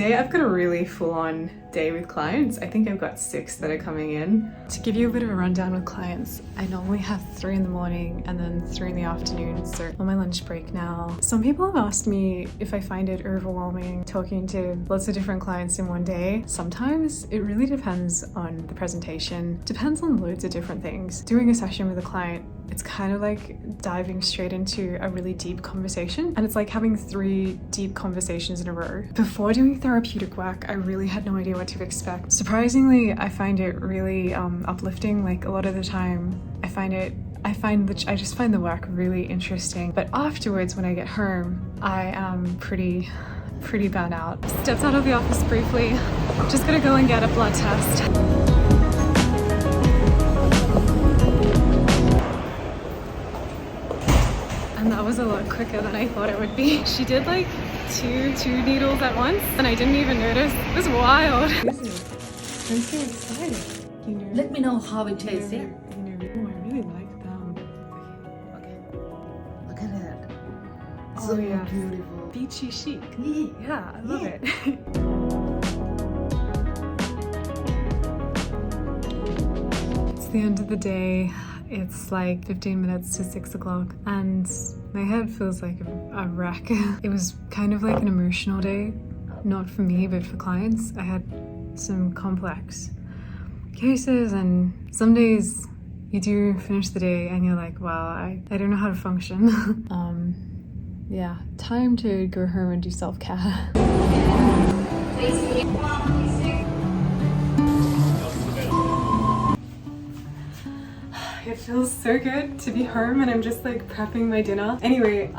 today I've got a really full-on day with clients. I think I've got 6 that are coming in. To give you a bit of a rundown with clients, I normally have 3 in the morning and then 3 in the afternoon, so on my lunch break now. Some people have asked me if I find it overwhelming talking to lots of different clients in one day. Sometimes it really depends on the presentation, depends on loads of different things. Doing a session with a client, it's kind of like diving straight into a really deep conversation, and it's like having 3 deep conversations in a row. Before doing therapeutic work, I really had no idea what to expect. Surprisingly, I find it really uplifting. Like a lot of the time, I just find the work really interesting. But afterwards, when I get home, I am pretty burnt out. Stepped out of the office briefly. Just gonna go and get a blood test. And that was a lot quicker than I thought it would be. She did like two needles at once and I didn't even notice. It was wild. I'm so excited. Let me know how it tastes. Yeah. I really like them. Okay. Look at it. Oh, So yeah. beautiful. Beachy chic. Yeah. Yeah, I love it. It's the end of the day. It's like 15 minutes to 6 o'clock and my head feels like a wreck. It was kind of like an emotional day, not for me, but for clients. I had some complex cases and some days you do finish the day and you're like, wow, I don't know how to function. Yeah, time to go home and do self-care. It feels so good to be home and I'm just like prepping my dinner. Anyway,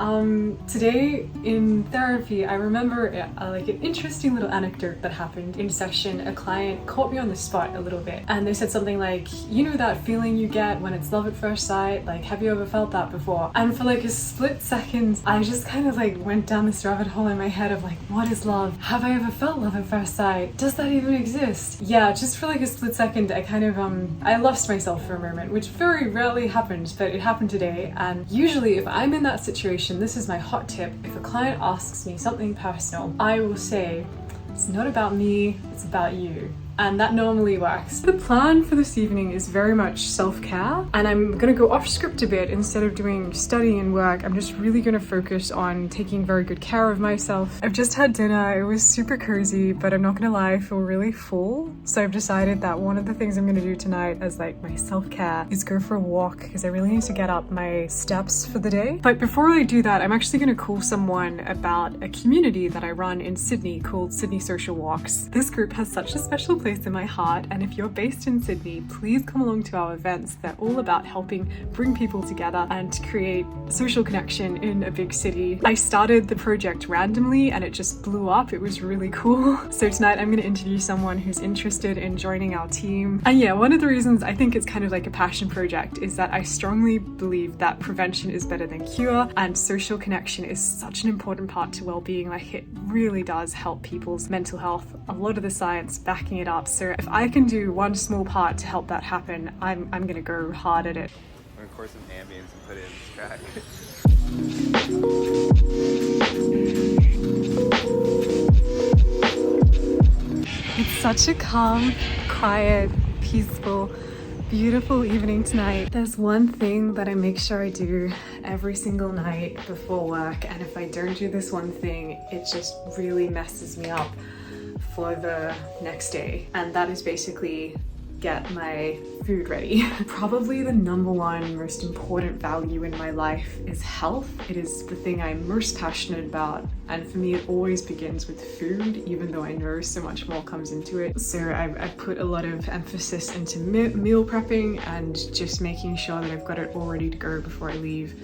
today in therapy, I remember like an interesting little anecdote that happened in session. A client caught me on the spot a little bit and they said something like, you know that feeling you get when it's love at first sight? Like, have you ever felt that before? And for like a split second, I just kind of like went down this rabbit hole in my head of like, what is love? Have I ever felt love at first sight? Does that even exist? Yeah, just for like a split second, I kind of, I lost myself for a moment, which very rarely happens, but it happened today. And usually if I'm in that situation, this is my hot tip. If a client asks me something personal, I will say, it's not about me, it's about you. And that normally works. The plan for this evening is very much self-care, and I'm gonna go off script a bit. Instead of doing study and work, I'm just really gonna focus on taking very good care of myself. I've just had dinner, it was super cozy, but I'm not gonna lie, I feel really full. So I've decided that one of the things I'm gonna do tonight as like my self-care is go for a walk, because I really need to get up my steps for the day. But before I do that, I'm actually gonna call someone about a community that I run in Sydney called Sydney Social Walks. This group has such a special place in my heart, and if you're based in Sydney, please come along to our events. They're all about helping bring people together and create social connection in a big city. I started the project randomly and it just blew up. It was really cool. So tonight I'm going to interview someone who's interested in joining our team. And yeah, one of the reasons I think it's kind of like a passion project is that I strongly believe that prevention is better than cure, and social connection is such an important part to well-being. Like, it really does help people's mental health. A lot of the science backing it up. So if I can do one small part to help that happen, I'm gonna go hard at it. I'm gonna record some ambience and put it in this track. It's such a calm, quiet, peaceful, beautiful evening tonight. There's one thing that I make sure I do every single night before work, and if I don't do this one thing, it just really messes me up for the next day, and that is basically get my food ready. Probably the number one most important value in my life is health. It is the thing I'm most passionate about, and for me it always begins with food, even though I know so much more comes into it. So I put a lot of emphasis into meal prepping and just making sure that I've got it all ready to go before I leave.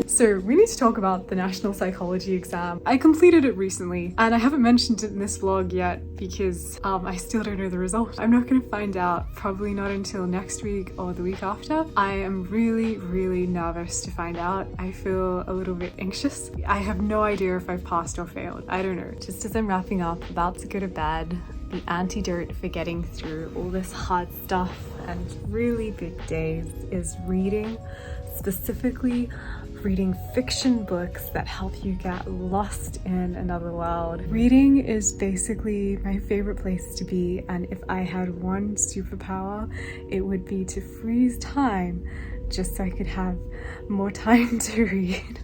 So we need to talk about the National Psychology exam. I completed it recently and I haven't mentioned it in this vlog yet because I still don't know the result. I'm not going to find out, probably not until next week or the week after. I am really nervous to find out. I feel a little bit anxious. I have no idea if I've passed or failed. I don't know. Just as I'm wrapping up, about to go to bed, the antidote for getting through all this hard stuff and really big days is reading, specifically reading fiction books that help you get lost in another world. Reading is basically my favorite place to be, and if I had one superpower, it would be to freeze time just so I could have more time to read.